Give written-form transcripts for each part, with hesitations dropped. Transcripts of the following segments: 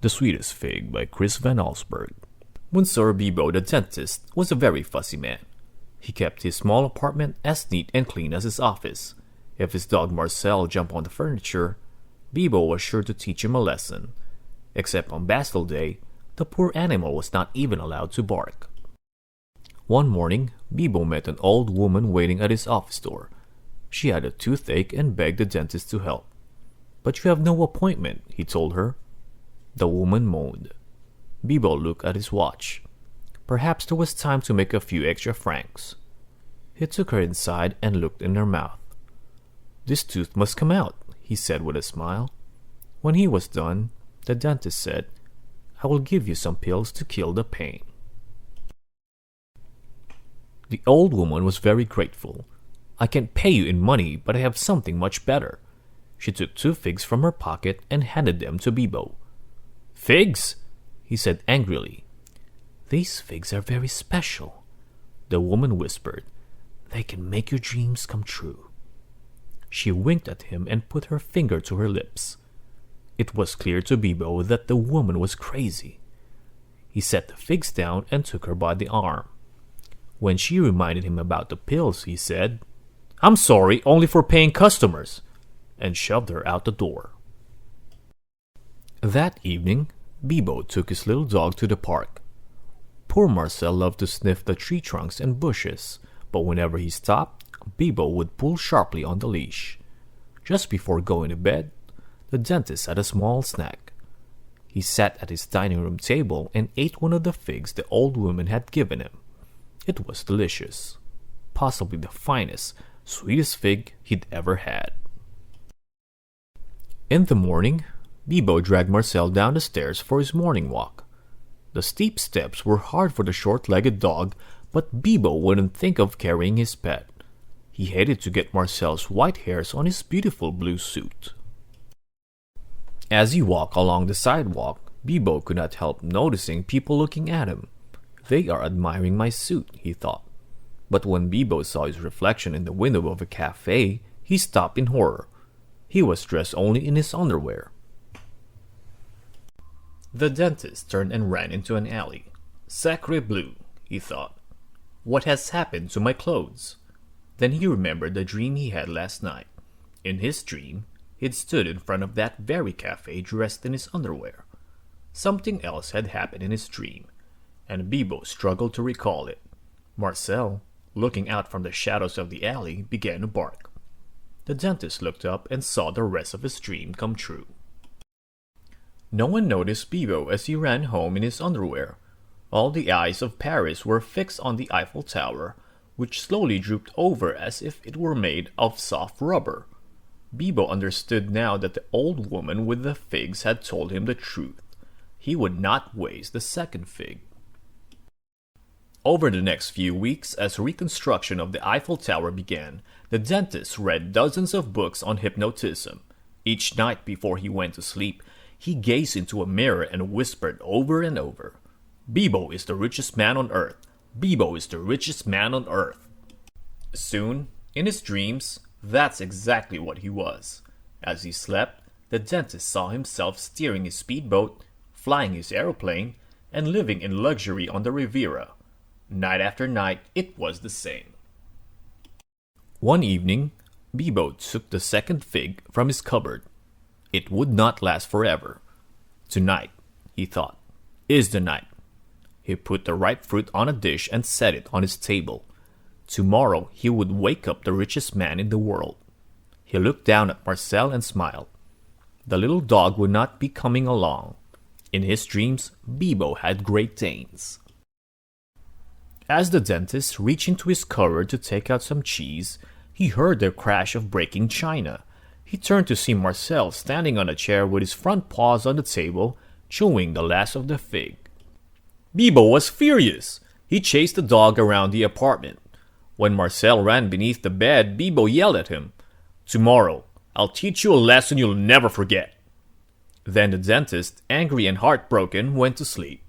The Sweetest Fig by Chris Van Allsburg. Monsieur Bibo the dentist was a very fussy man. He kept his small apartment as neat and clean as his office. If his dog Marcel jumped on the furniture, Bibo was sure to teach him a lesson. Except on Bastille Day, the poor animal was not even allowed to bark. One morning, Bibo met an old woman waiting at his office door. She had a toothache and begged the dentist to help. "But you have no appointment," he told her. The woman moaned. Bibo looked at his watch. Perhaps there was time to make a few extra francs. He took her inside and looked in her mouth. "This tooth must come out," he said with a smile. When he was done, the dentist said, "I will give you some pills to kill the pain." The old woman was very grateful. "I can't pay you in money, but I have something much better." She took 2 figs from her pocket and handed them to Bibo. "Figs?" he said angrily. "These figs are very special," the woman whispered. "They can make your dreams come true." She winked at him and put her finger to her lips. It was clear to Bibo that the woman was crazy. He set the figs down and took her by the arm. When she reminded him about the pills, he said, "I'm sorry, only for paying customers," and shoved her out the door. That evening, Bibo took his little dog to the park. Poor Marcel loved to sniff the tree trunks and bushes, but whenever he stopped, Bibo would pull sharply on the leash. Just before going to bed, the dentist had a small snack. He sat at his dining room table and ate one of the figs the old woman had given him. It was delicious, possibly the finest, sweetest fig he'd ever had. In the morning, Bibo dragged Marcel down the stairs for his morning walk. The steep steps were hard for the short-legged dog, but Bibo wouldn't think of carrying his pet. He hated to get Marcel's white hairs on his beautiful blue suit. As he walked along the sidewalk, Bibo could not help noticing people looking at him. "They are admiring my suit," he thought. But when Bibo saw his reflection in the window of a cafe, he stopped in horror. He was dressed only in his underwear. The dentist turned and ran into an alley. "Sacre bleu," he thought. "What has happened to my clothes?" Then he remembered the dream he had last night. In his dream, he'd stood in front of that very cafe dressed in his underwear. Something else had happened in his dream, and Bibo struggled to recall it. Marcel, looking out from the shadows of the alley, began to bark. The dentist looked up and saw the rest of his dream come true. No one noticed Bibo as he ran home in his underwear. All the eyes of Paris were fixed on the Eiffel Tower, which slowly drooped over as if it were made of soft rubber. Bibo understood now that the old woman with the figs had told him the truth. He would not waste the second fig. Over the next few weeks, as reconstruction of the Eiffel Tower began, the dentist read dozens of books on hypnotism. Each night before he went to sleep, he gazed into a mirror and whispered over and over, "Bibo is the richest man on earth. Bibo is the richest man on earth." Soon, in his dreams, that's exactly what he was. As he slept, the dentist saw himself steering his speedboat, flying his aeroplane, and living in luxury on the Riviera. Night after night, it was the same. One evening, Bibo took the second fig from his cupboard. It would not last forever. Tonight, he thought, is the night. He put the ripe fruit on a dish and set it on his table. Tomorrow, he would wake up the richest man in the world. He looked down at Marcel and smiled. The little dog would not be coming along. In his dreams, Bibo had Great Danes. As the dentist reached into his cupboard to take out some cheese, he heard the crash of breaking china. He turned to see Marcel standing on a chair with his front paws on the table, chewing the last of the fig. Bibo was furious. He chased the dog around the apartment. When Marcel ran beneath the bed, Bibo yelled at him, "Tomorrow, I'll teach you a lesson you'll never forget." Then the dentist, angry and heartbroken, went to sleep.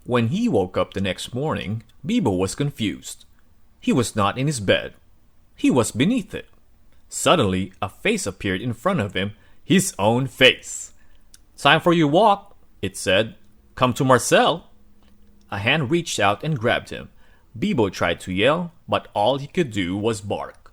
When he woke up the next morning, Bibo was confused. He was not in his bed. He was beneath it. Suddenly, a face appeared in front of him, his own face. "Time for your walk," It said, "Come to Marcel." A hand reached out and grabbed him. Bibo tried to yell, but all he could do was bark.